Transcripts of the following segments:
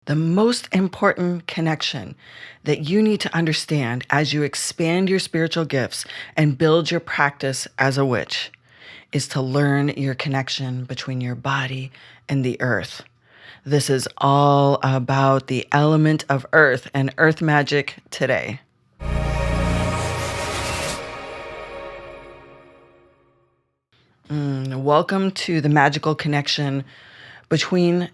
The most important connection that you need to understand as you expand your spiritual gifts and build your practice as a witch is to learn your connection between your body and the earth. This is all about the element of earth and earth magic today. Welcome to the magical connection between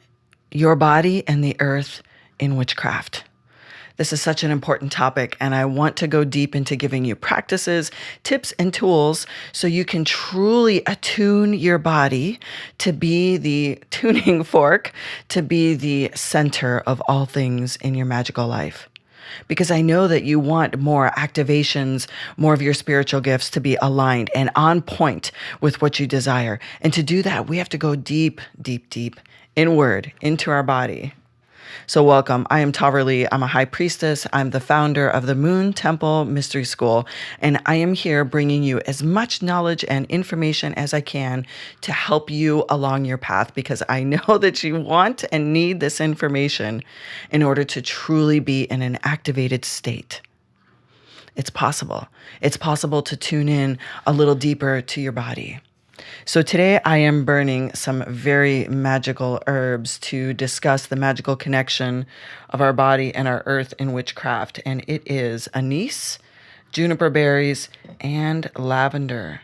your body and the earth in witchcraft. This is such an important topic, and I want to go deep into giving you practices, tips, and tools so you can truly attune your body to be the tuning fork, to be the center of all things in your magical life. Because I know that you want more activations, more of your spiritual gifts to be aligned and on point with what you desire. And to do that, we have to go deep, deep, deep inward into our body. So welcome. I am Taverly. I'm a high priestess. I'm the founder of the Moon Temple Mystery School, and I am here bringing you as much knowledge and information as I can to help you along your path, because I know that you want and need this information in order to truly be in an activated state. It's possible. It's possible to tune in a little deeper to your body. So today I am burning some very magical herbs to discuss the magical connection of our body and our earth in witchcraft. And it is anise, juniper berries, and lavender.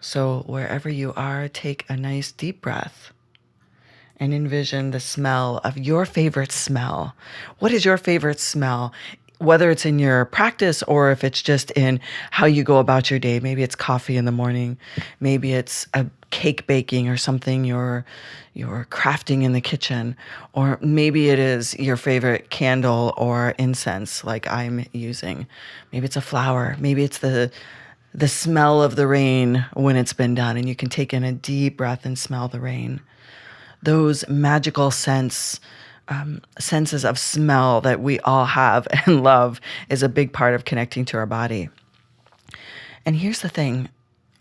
So wherever you are, take a nice deep breath and envision the smell of your favorite smell. What is your favorite smell? Whether it's in your practice or if it's just in how you go about your day. Maybe it's coffee in the morning. Maybe it's a cake baking or something you're crafting in the kitchen. Or maybe it is your favorite candle or incense like I'm using. Maybe it's a flower. Maybe it's the smell of the rain when it's been done, and you can take in a deep breath and smell the rain. Those magical senses of smell that we all have and love is a big part of connecting to our body. And here's the thing.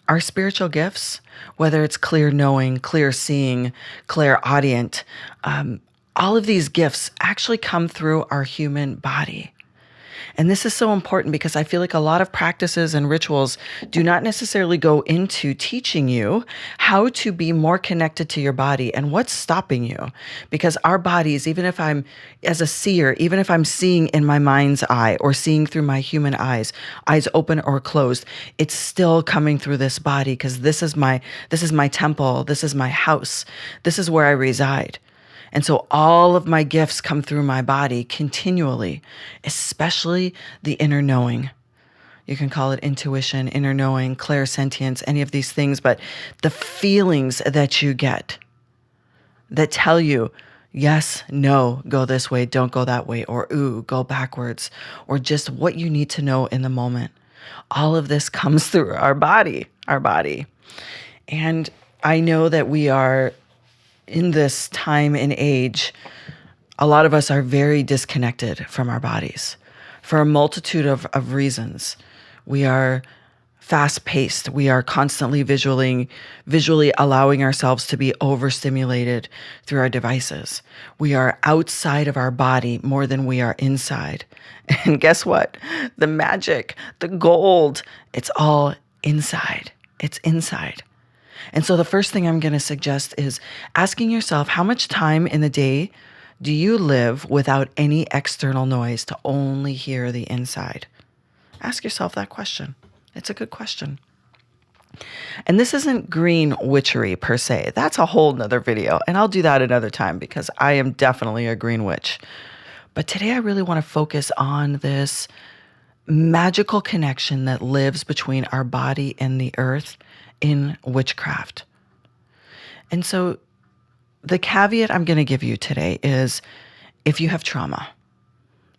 Our spiritual gifts, whether it's clear knowing, clear seeing, clairaudient, all of these gifts actually come through our human body. And this is so important because I feel like a lot of practices and rituals do not necessarily go into teaching you how to be more connected to your body and what's stopping you. Because our bodies, even if I'm as a seer, even if I'm seeing in my mind's eye or seeing through my human eyes open or closed, it's still coming through this body because this is my temple, this is my house, this is where I reside. And so all of my gifts come through my body continually, especially the inner knowing. You can call it intuition, inner knowing, clairsentience, any of these things, but the feelings that you get that tell you, yes, no, go this way, don't go that way, or ooh, go backwards, or just what you need to know in the moment. All of this comes through our body. And I know that we are in this time and age, a lot of us are very disconnected from our bodies for a multitude of reasons. We are fast-paced. We are constantly visually allowing ourselves to be overstimulated through our devices. We are outside of our body more than we are inside. And guess what? The magic, the gold, it's all inside. It's inside. And so the first thing I'm going to suggest is asking yourself, how much time in the day do you live without any external noise to only hear the inside? Ask yourself that question. It's a good question. And this isn't green witchery per se. That's a whole nother video. And I'll do that another time because I am definitely a green witch. But today I really want to focus on this magical connection that lives between our body and the earth in witchcraft. And so the caveat I'm going to give you today is if you have trauma,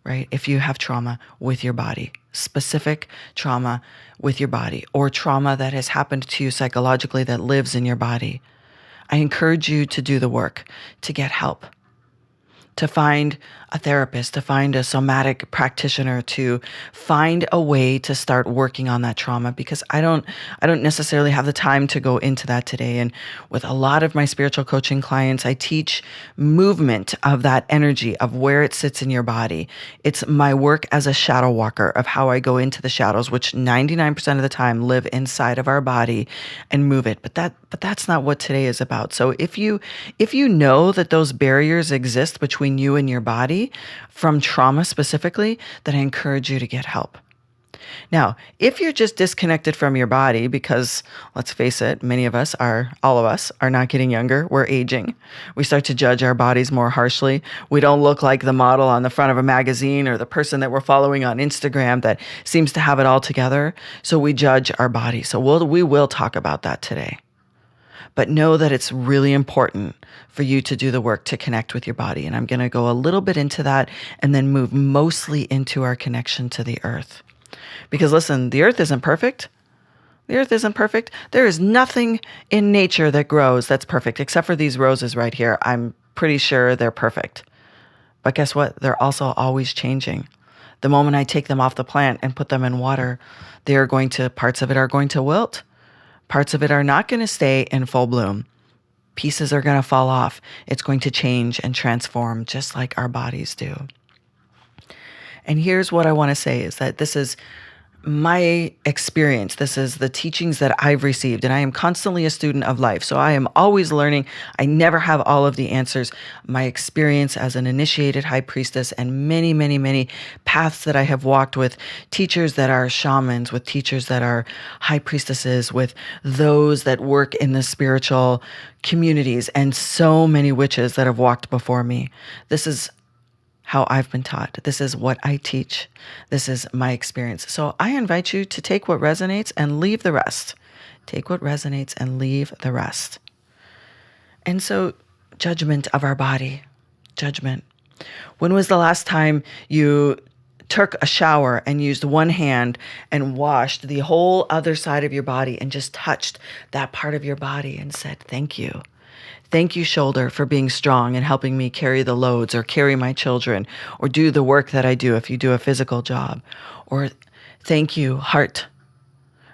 right? If you have trauma with your body, specific trauma with your body, or trauma that has happened to you psychologically that lives in your body, I encourage you to do the work, to get help. to find a therapist, to find a somatic practitioner, to find a way to start working on that trauma, because I don't necessarily have the time to go into that today. And with a lot of my spiritual coaching clients, I teach movement of that energy, of where it sits in your body. It's my work as a shadow walker, of how I go into the shadows, which 99% of the time live inside of our body, and move it. But that's not what today is about. So if you know that those barriers exist between you and your body from trauma specifically, then I encourage you to get help. Now, if you're just disconnected from your body because, let's face it, all of us are not getting younger, we're aging. We start to judge our bodies more harshly. We don't look like the model on the front of a magazine or the person that we're following on Instagram that seems to have it all together. So we judge our body. So we will talk about that today. But know that it's really important for you to do the work to connect with your body. And I'm going to go a little bit into that and then move mostly into our connection to the earth. Because listen, the earth isn't perfect. The earth isn't perfect. There is nothing in nature that grows that's perfect, except for these roses right here. I'm pretty sure they're perfect. But guess what? They're also always changing. The moment I take them off the plant and put them in water, parts of it are going to wilt. Parts of it are not going to stay in full bloom. Pieces are going to fall off. It's going to change and transform just like our bodies do. And here's what I want to say is that this is my experience. This is the teachings that I've received, and I am constantly a student of life. So I am always learning. I never have all of the answers. My experience as an initiated high priestess and many, many, many paths that I have walked with teachers that are shamans, with teachers that are high priestesses, with those that work in the spiritual communities, and so many witches that have walked before me. This is how I've been taught. This is what I teach. This is my experience. So I invite you to take what resonates and leave the rest. Take what resonates and leave the rest. And so, judgment of our body. Judgment. When was the last time you took a shower and used one hand and washed the whole other side of your body and just touched that part of your body and said, thank you? Thank you, shoulder, for being strong and helping me carry the loads or carry my children or do the work that I do if you do a physical job. Or thank you, heart,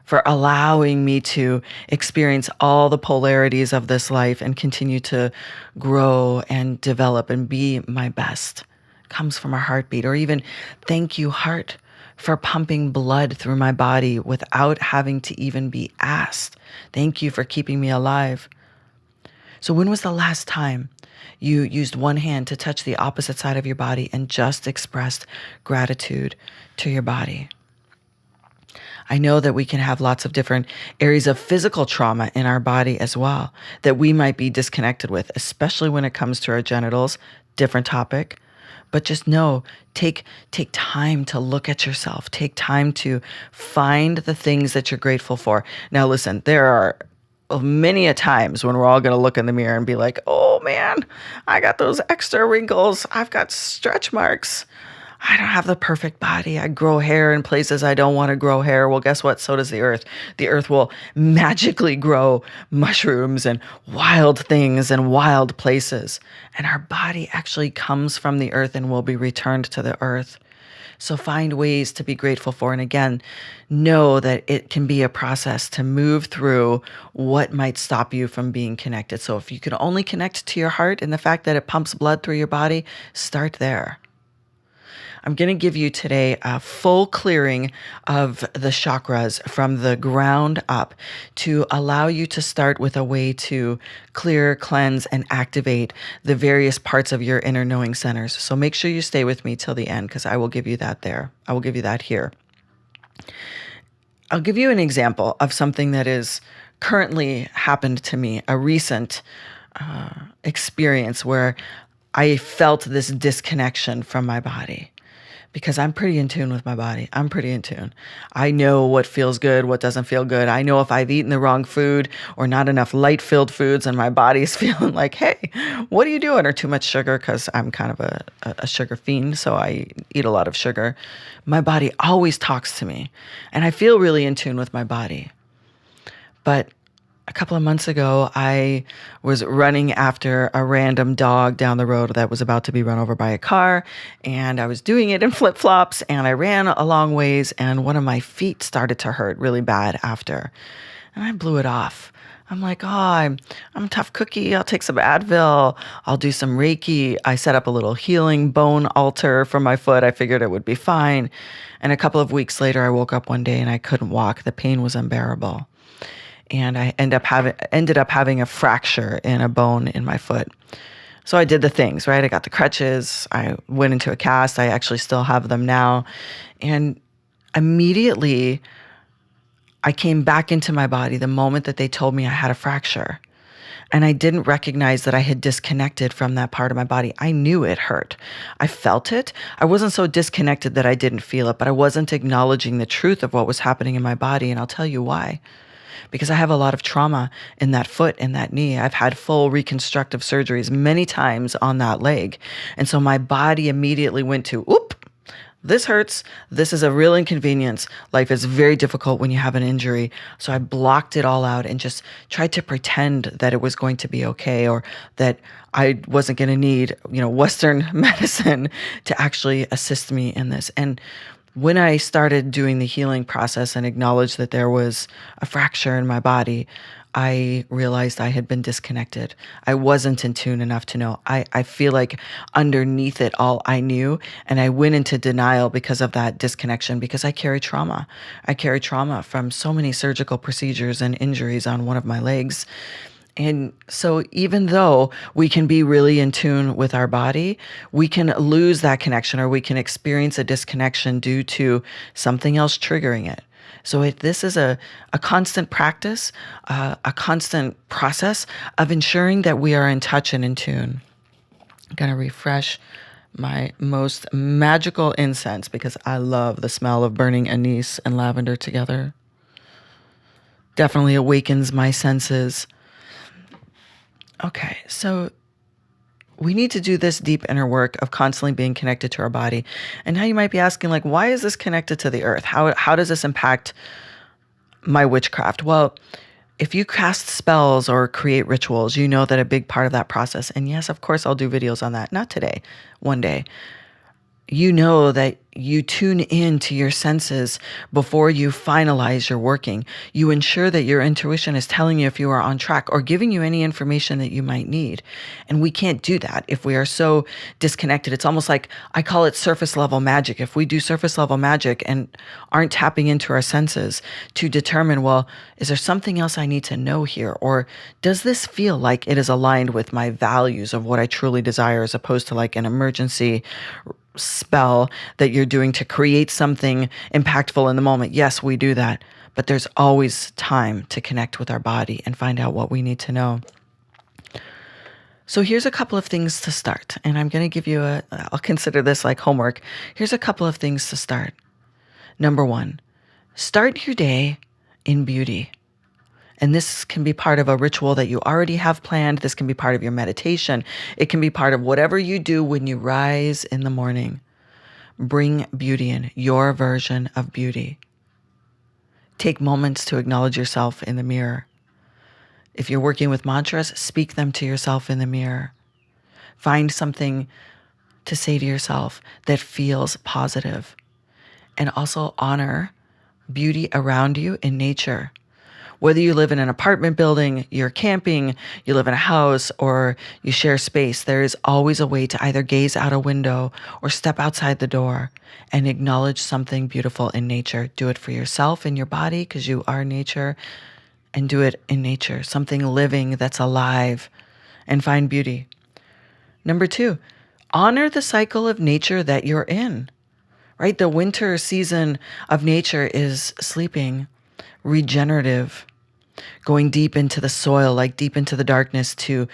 for allowing me to experience all the polarities of this life and continue to grow and develop and be my best. Comes from our heartbeat. Or even thank you, heart, for pumping blood through my body without having to even be asked. Thank you for keeping me alive. So when was the last time you used one hand to touch the opposite side of your body and just expressed gratitude to your body? I know that we can have lots of different areas of physical trauma in our body as well that we might be disconnected with, especially when it comes to our genitals. Different topic. But just know, take time to look at yourself. Take time to find the things that you're grateful for. Now listen, there are many a times when we're all going to look in the mirror and be like, oh man, I got those extra wrinkles. I've got stretch marks. I don't have the perfect body. I grow hair in places I don't want to grow hair. Well, guess what? So does the earth. The earth will magically grow mushrooms and wild things in wild places. And our body actually comes from the earth and will be returned to the earth. So find ways to be grateful for. And again, know that it can be a process to move through what might stop you from being connected. So if you can only connect to your heart and the fact that it pumps blood through your body, start there. I'm going to give you today a full clearing of the chakras from the ground up to allow you to start with a way to clear, cleanse, and activate the various parts of your inner knowing centers. So make sure you stay with me till the end because I will give you that there. I will give you that here. I'll give you an example of something that is currently happened to me, a recent experience where I felt this disconnection from my body. Because I'm pretty in tune with my body. I'm pretty in tune. I know what feels good, what doesn't feel good. I know if I've eaten the wrong food or not enough light-filled foods and my body's feeling like, hey, what are you doing? Or too much sugar, because I'm kind of a sugar fiend, so I eat a lot of sugar. My body always talks to me. And I feel really in tune with my body. But a couple of months ago, I was running after a random dog down the road that was about to be run over by a car. And I was doing it in flip-flops, and I ran a long ways, and one of my feet started to hurt really bad after. And I blew it off. I'm like, I'm a tough cookie. I'll take some Advil. I'll do some Reiki. I set up a little healing bone altar for my foot. I figured it would be fine. And a couple of weeks later, I woke up one day and I couldn't walk. The pain was unbearable. And I ended up having a fracture in a bone in my foot. So I did the things, right? I got the crutches. I went into a cast. I actually still have them now. And immediately, I came back into my body the moment that they told me I had a fracture. And I didn't recognize that I had disconnected from that part of my body. I knew it hurt. I felt it. I wasn't so disconnected that I didn't feel it, but I wasn't acknowledging the truth of what was happening in my body. And I'll tell you why. Because I have a lot of trauma in that foot and that knee. I've had full reconstructive surgeries many times on that leg. And so my body immediately went to, oop, this hurts. This is a real inconvenience. Life is very difficult when you have an injury. So I blocked it all out and just tried to pretend that it was going to be okay, or that I wasn't going to need, Western medicine to actually assist me in this. And when I started doing the healing process and acknowledged that there was a fracture in my body, I realized I had been disconnected. I wasn't in tune enough to know. I feel like underneath it all, I knew, and I went into denial because of that disconnection, because I carry trauma. I carry trauma from so many surgical procedures and injuries on one of my legs. And so even though we can be really in tune with our body, we can lose that connection, or we can experience a disconnection due to something else triggering it. So this is a constant practice, a constant process of ensuring that we are in touch and in tune. I'm going to refresh my most magical incense because I love the smell of burning anise and lavender together. Definitely awakens my senses. Okay, so we need to do this deep inner work of constantly being connected to our body. And now you might be asking, like, why is this connected to the earth? How does this impact my witchcraft? Well, if you cast spells or create rituals, you know that a big part of that process, and yes, of course, I'll do videos on that. Not today, one day. You know that you tune in to your senses before you finalize your working. You ensure that your intuition is telling you if you are on track or giving you any information that you might need. And we can't do that if we are so disconnected. It's almost like, I call it surface level magic. If we do surface level magic and aren't tapping into our senses to determine, well, is there something else I need to know here? Or does this feel like it is aligned with my values of what I truly desire, as opposed to like an emergency spell that you're doing to create something impactful in the moment? Yes, we do that, but there's always time to connect with our body and find out what we need to know. So here's a couple of things to start, and I'm going to give you I'll consider this like homework. Here's a couple of things to start. Number one, start your day in beauty. And this can be part of a ritual that you already have planned. This can be part of your meditation. It can be part of whatever you do when you rise in the morning. Bring beauty in, your version of beauty. Take moments to acknowledge yourself in the mirror. If you're working with mantras, speak them to yourself in the mirror. Find something to say to yourself that feels positive. And also honor beauty around you in nature. Whether you live in an apartment building, you're camping, you live in a house, or you share space, there is always a way to either gaze out a window or step outside the door and acknowledge something beautiful in nature. Do it for yourself and your body, because you are nature, and do it in nature, something living that's alive, and find beauty. Number two, honor the cycle of nature that you're in, right? The winter season of nature is sleeping, regenerative, going deep into the soil, like deep into the darkness, to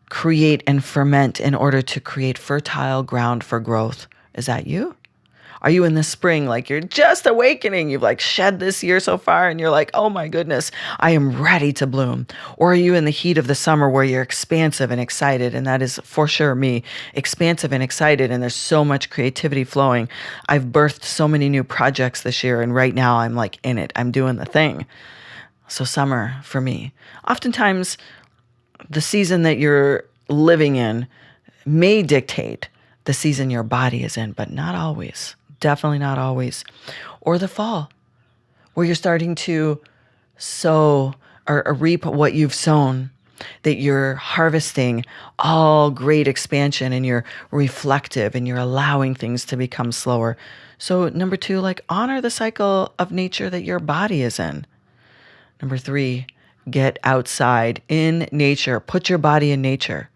create and ferment in order to create fertile ground for growth. Is that you? Are you in the spring, like you're just awakening? You've like shed this year so far and you're like, oh my goodness, I am ready to bloom. Or are you in the heat of the summer where you're expansive and excited? And that is for sure me, expansive and excited. And there's so much creativity flowing. I've birthed so many new projects this year. And right now I'm like in it. I'm doing the thing. So summer for me. Oftentimes, the season that you're living in may dictate the season your body is in, but not always. Definitely not always. Or the fall, where you're starting to sow or reap what you've sown, that you're harvesting all great expansion and you're reflective and you're allowing things to become slower. So number 2, like honor the cycle of nature that your body is in. Number 3, get outside in nature. Put your body in nature.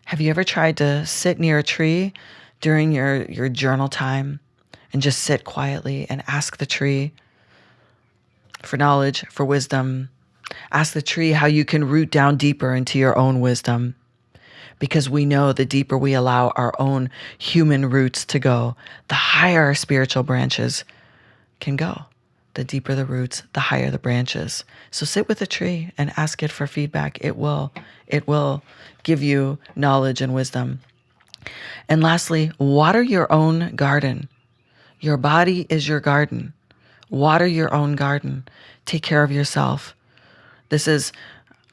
Have you ever tried to sit near a tree during your journal time and just sit quietly and ask the tree for knowledge, for wisdom? Ask the tree how you can root down deeper into your own wisdom. Because we know the deeper we allow our own human roots to go, the higher our spiritual branches can go. The deeper the roots, the higher the branches. So sit with a tree and ask it for feedback. It will give you knowledge and wisdom. And lastly, water your own garden. Your body is your garden. Water your own garden. Take care of yourself. This is,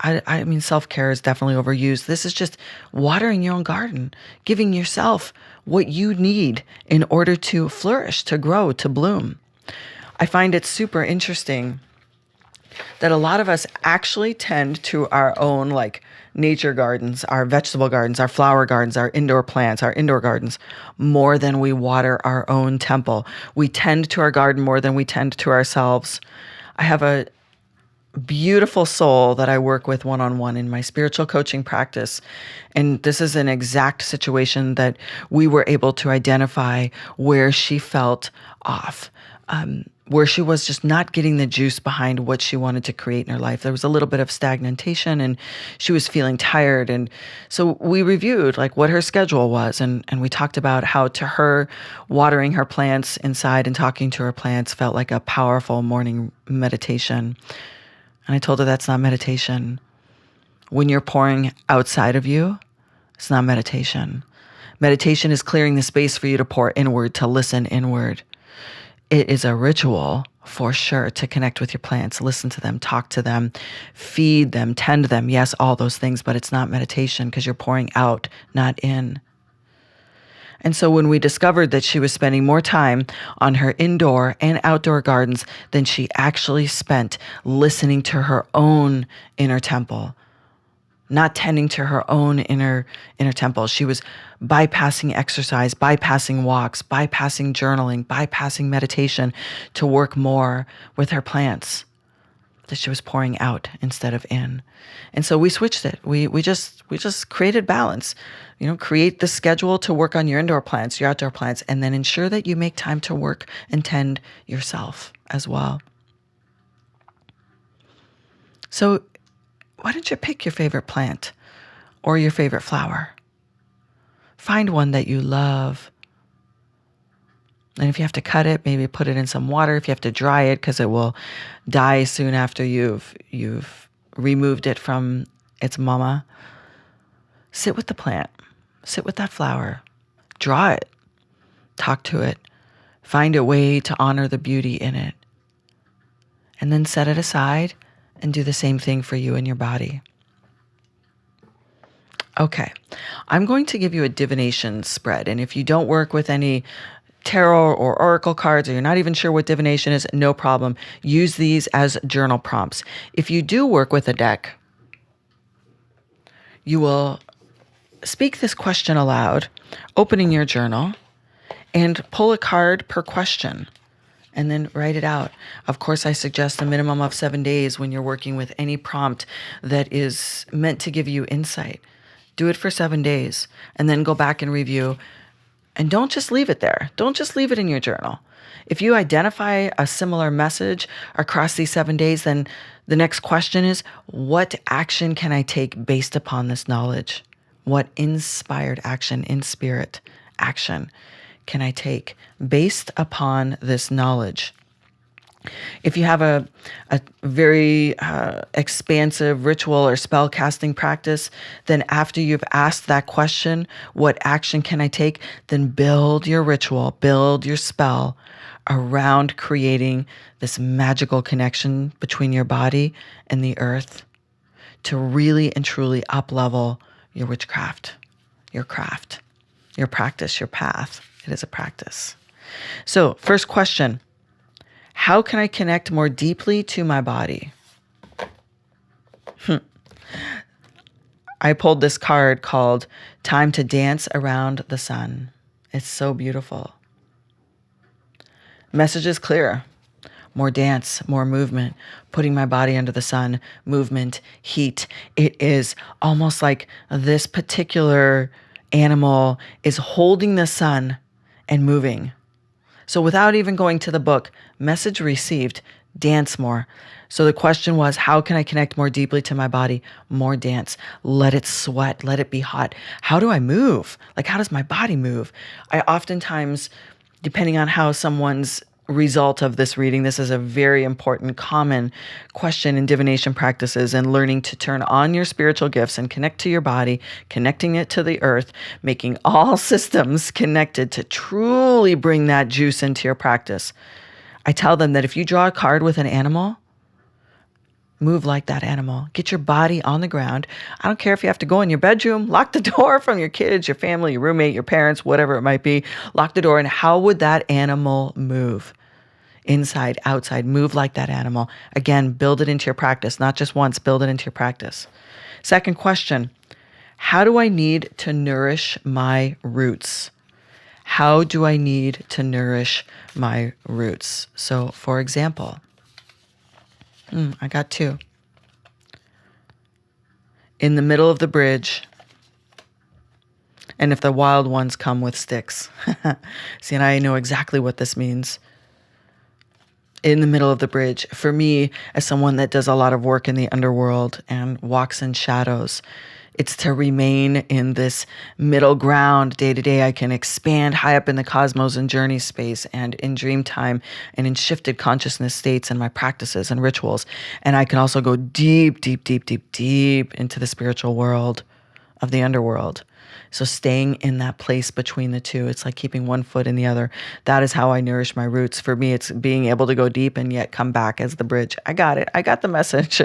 I mean, self-care is definitely overused. This is just watering your own garden, giving yourself what you need in order to flourish, to grow, to bloom. I find it super interesting that a lot of us actually tend to our own like nature gardens, our vegetable gardens, our flower gardens, our indoor plants, our indoor gardens, more than we water our own temple. We tend to our garden more than we tend to ourselves. I have a beautiful soul that I work with one-on-one in my spiritual coaching practice. And this is an exact situation that we were able to identify where she felt off, where she was just not getting the juice behind what she wanted to create in her life. There was a little bit of stagnation and she was feeling tired. And so we reviewed like what her schedule was. And we talked about how to her watering her plants inside and talking to her plants felt like a powerful morning meditation. And I told her that's not meditation. When you're pouring outside of you, it's not meditation. Meditation is clearing the space for you to pour inward, to listen inward. It is a ritual for sure to connect with your plants, listen to them, talk to them, feed them, tend them. Yes, all those things, but it's not meditation because you're pouring out, not in. And so when we discovered that she was spending more time on her indoor and outdoor gardens than she actually spent listening to her own inner temple, not tending to her own inner temple. She was bypassing exercise, bypassing walks, bypassing journaling, bypassing meditation to work more with her plants, that she was pouring out instead of in. And so we switched it. We just created balance. Create the schedule to work on your indoor plants, your outdoor plants, and then ensure that you make time to work and tend yourself as well. So why don't you pick your favorite plant or your favorite flower? Find one that you love. And if you have to cut it, maybe put it in some water. If you have to dry it, because it will die soon after you've removed it from its mama. Sit with the plant. Sit with that flower. Draw it. Talk to it. Find a way to honor the beauty in it. And then set it aside and do the same thing for you and your body. Okay, I'm going to give you a divination spread. And if you don't work with any tarot or oracle cards, or you're not even sure what divination is, no problem. Use these as journal prompts. If you do work with a deck, you will speak this question aloud, opening your journal, and pull a card per question, and then write it out. Of course, I suggest a minimum of 7 days when you're working with any prompt that is meant to give you insight. Do it for 7 days, and then go back and review. And don't just leave it there. Don't just leave it in your journal. If you identify a similar message across these 7 days, then the next question is, what action can I take based upon this knowledge? What inspired action, in spirit action can I take based upon this knowledge? If you have a very expansive ritual or spell casting practice, then after you've asked that question, what action can I take? Then build your ritual, build your spell around creating this magical connection between your body and the earth to really and truly up-level your witchcraft, your craft, your practice, your path. It is a practice. So, first question. How can I connect more deeply to my body? I pulled this card called Time to Dance Around the Sun. It's so beautiful. Message is clear. More dance, more movement, putting my body under the sun, movement, heat. It is almost like this particular animal is holding the sun and moving. So without even going to the book, message received, dance more. So the question was, how can I connect more deeply to my body? More dance. Let it sweat. Let it be hot. How do I move? Like, how does my body move? I oftentimes, depending on how someone's result of this reading, this is a very important common question in divination practices and learning to turn on your spiritual gifts and connect to your body, connecting it to the earth, making all systems connected to truly bring that juice into your practice. I tell them that if you draw a card with an animal, move like that animal. Get your body on the ground. I don't care if you have to go in your bedroom, lock the door from your kids, your family, your roommate, your parents, whatever it might be. Lock the door. And how would that animal move? Inside, outside, move like that animal. Again, build it into your practice. Not just once, build it into your practice. Second question, how do I need to nourish my roots? How do I need to nourish my roots? So, for example, I got two. In the middle of the bridge, and if the wild ones come with sticks. See, and I know exactly what this means. In the middle of the bridge, for me, as someone that does a lot of work in the underworld and walks in shadows, it's to remain in this middle ground day to day. I can expand high up in the cosmos and journey space and in dream time and in shifted consciousness states and my practices and rituals. And I can also go deep, deep, deep, deep, deep into the spiritual world of the underworld. So staying in that place between the two, it's like keeping one foot in the other. That is how I nourish my roots. For me, it's being able to go deep and yet come back as the bridge. I got it. I got the message.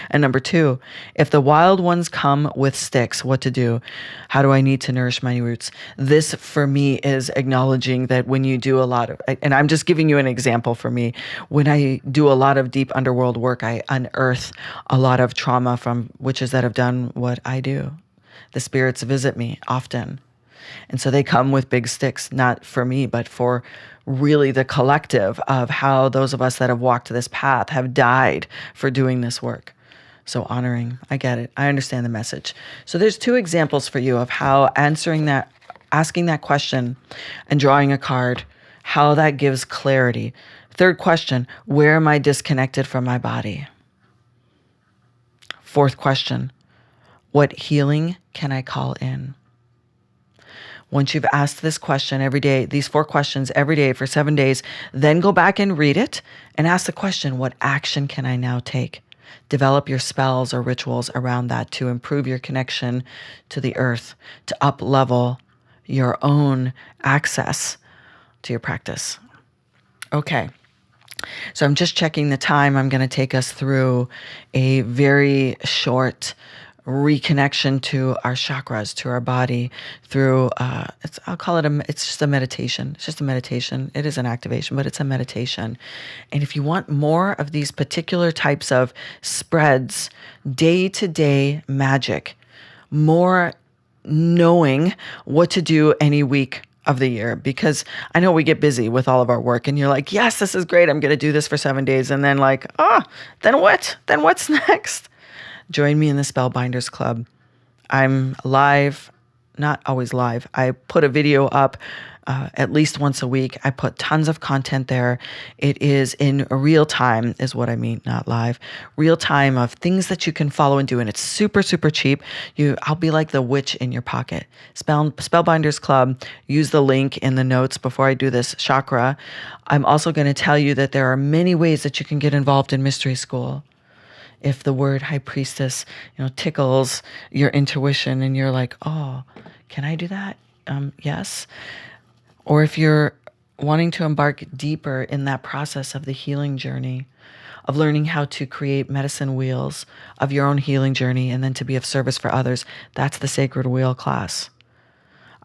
And number two, if the wild ones come with sticks, what to do? How do I need to nourish my roots? This for me is acknowledging that when you do a lot of, and I'm just giving you an example for me, when I do a lot of deep underworld work, I unearth a lot of trauma from witches that have done what I do. The spirits visit me often. And so they come with big sticks, not for me, but for really the collective of how those of us that have walked this path have died for doing this work. So honoring, I get it. I understand the message. So there's two examples for you of how asking that question and drawing a card, how that gives clarity. Third question, where am I disconnected from my body? Fourth question, what healing can I call in? Once you've asked this question every day, these 4 questions every day for 7 days, then go back and read it and ask the question, what action can I now take? Develop your spells or rituals around that to improve your connection to the earth, to up-level your own access to your practice. Okay. So I'm just checking the time. I'm going to take us through a very short reconnection to our chakras, to our body through, I'll call it it's just a meditation. It's just a meditation. It is an activation, but it's a meditation. And if you want more of these particular types of spreads, day-to-day magic, more knowing what to do any week of the year, because I know we get busy with all of our work and you're like, yes, this is great. I'm going to do this for 7 days. And then like, then what? Then what's next? Join me in the Spellbinders Club. I'm live, not always live. I put a video up at least once a week. I put tons of content there. It is in real time, is what I mean, not live. Real time of things that you can follow and do, and it's super, super cheap. I'll be like the witch in your pocket. Spellbinders Club. Use the link in the notes before I do this chakra. I'm also going to tell you that there are many ways that you can get involved in Mystery School. If the word high priestess, tickles your intuition and you're like, oh, can I do that? Yes. Or if you're wanting to embark deeper in that process of the healing journey, of learning how to create medicine wheels of your own healing journey and then to be of service for others, that's the Sacred Wheel class.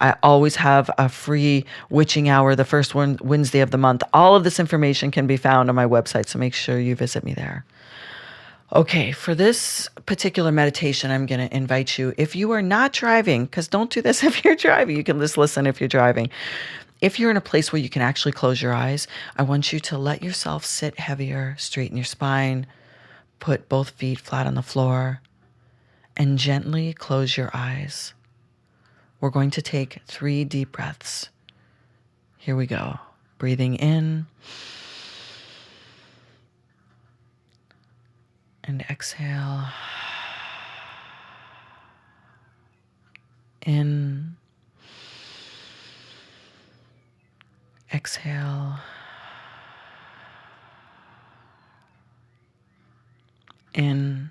I always have a free witching hour the first Wednesday of the month. All of this information can be found on my website, so make sure you visit me there. Okay, for this particular meditation, I'm going to invite you, if you are not driving, because don't do this if you're driving, you can just listen if you're driving. If you're in a place where you can actually close your eyes, I want you to let yourself sit heavier, straighten your spine, put both feet flat on the floor, and gently close your eyes. We're going to take 3 deep breaths. Here we go. Breathing in and exhale. In, exhale, in,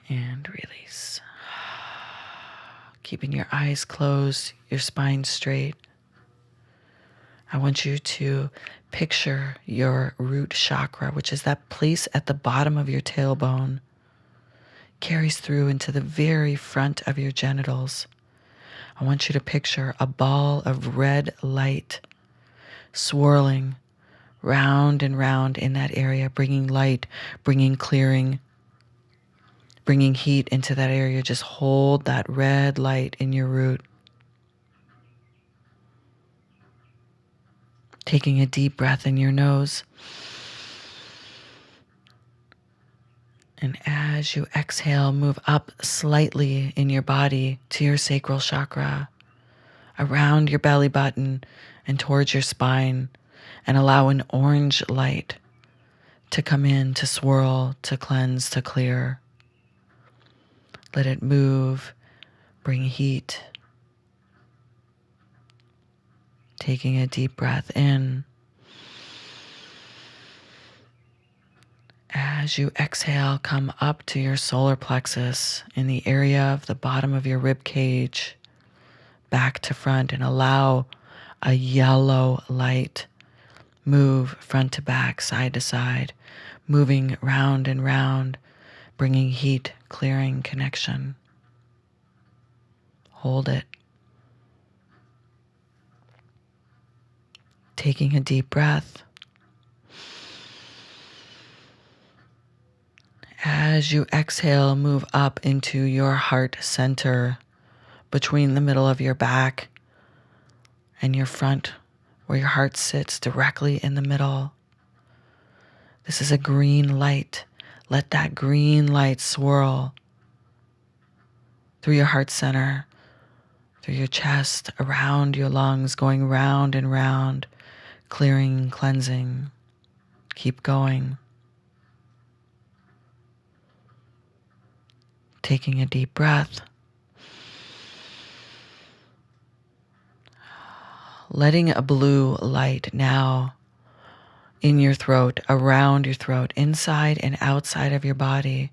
and release. Keeping your eyes closed, your spine straight. I want you to picture your root chakra, which is that place at the bottom of your tailbone, carries through into the very front of your genitals. I want you to picture a ball of red light swirling round and round in that area, bringing light, bringing clearing, bringing heat into that area. Just hold that red light in your root. Taking a deep breath in your nose. And as you exhale, move up slightly in your body to your sacral chakra, around your belly button and towards your spine, and allow an orange light to come in, to swirl, to cleanse, to clear. Let it move, bring heat. Taking a deep breath in. As you exhale, come up to your solar plexus in the area of the bottom of your rib cage, back to front, and allow a yellow light move front to back, side to side, moving round and round, bringing heat, clearing, connection. Hold it. Taking a deep breath. As you exhale, move up into your heart center, between the middle of your back and your front, where your heart sits directly in the middle. This is a green light. Let that green light swirl through your heart center, through your chest, around your lungs, going round and round, clearing, cleansing. Keep going. Taking a deep breath. Letting a blue light now in your throat, around your throat, inside and outside of your body,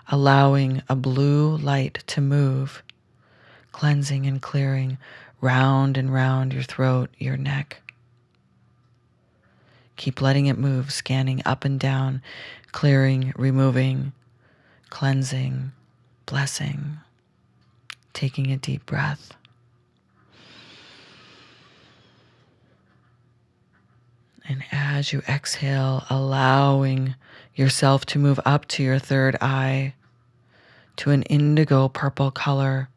allowing a blue light to move, cleansing and clearing round and round your throat, your neck. Keep letting it move, scanning up and down, clearing, removing, cleansing, blessing. Taking a deep breath. And as you exhale, allowing yourself to move up to your third eye, to an indigo purple color,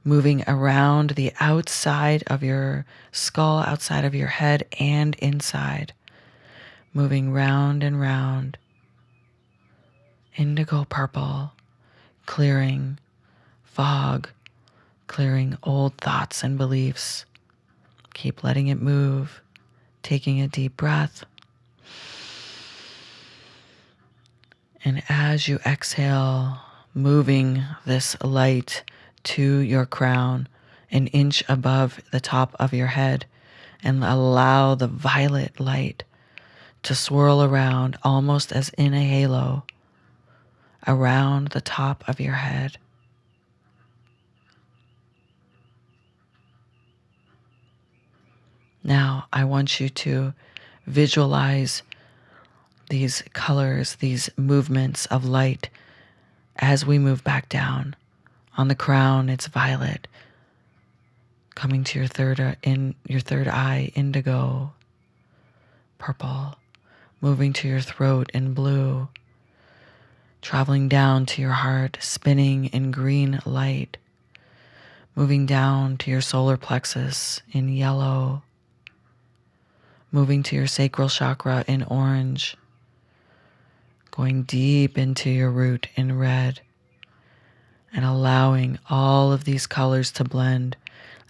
moving around the outside of your skull, outside of your head, and inside, moving round and round. Indigo purple, clearing, fog, clearing old thoughts and beliefs. Keep letting it move, taking a deep breath. And as you exhale, moving this light to your crown, an inch above the top of your head, and allow the violet light to swirl around almost as in a halo around the top of your head. Now, I want you to visualize these colors, these movements of light as we move back down. On the crown, it's violet. Coming to your third eye, indigo, purple. Moving to your throat in blue. Traveling down to your heart, spinning in green light. Moving down to your solar plexus in yellow. Moving to your sacral chakra in orange. Going deep into your root in red. And allowing all of these colors to blend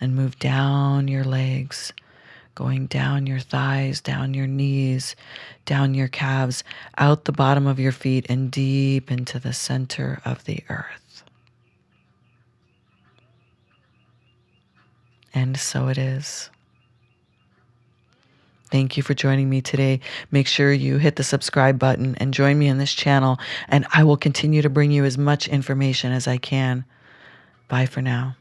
and move down your legs, going down your thighs, down your knees, down your calves, out the bottom of your feet, and deep into the center of the earth. And so it is. Thank you for joining me today. Make sure you hit the subscribe button and join me on this channel, and I will continue to bring you as much information as I can. Bye for now.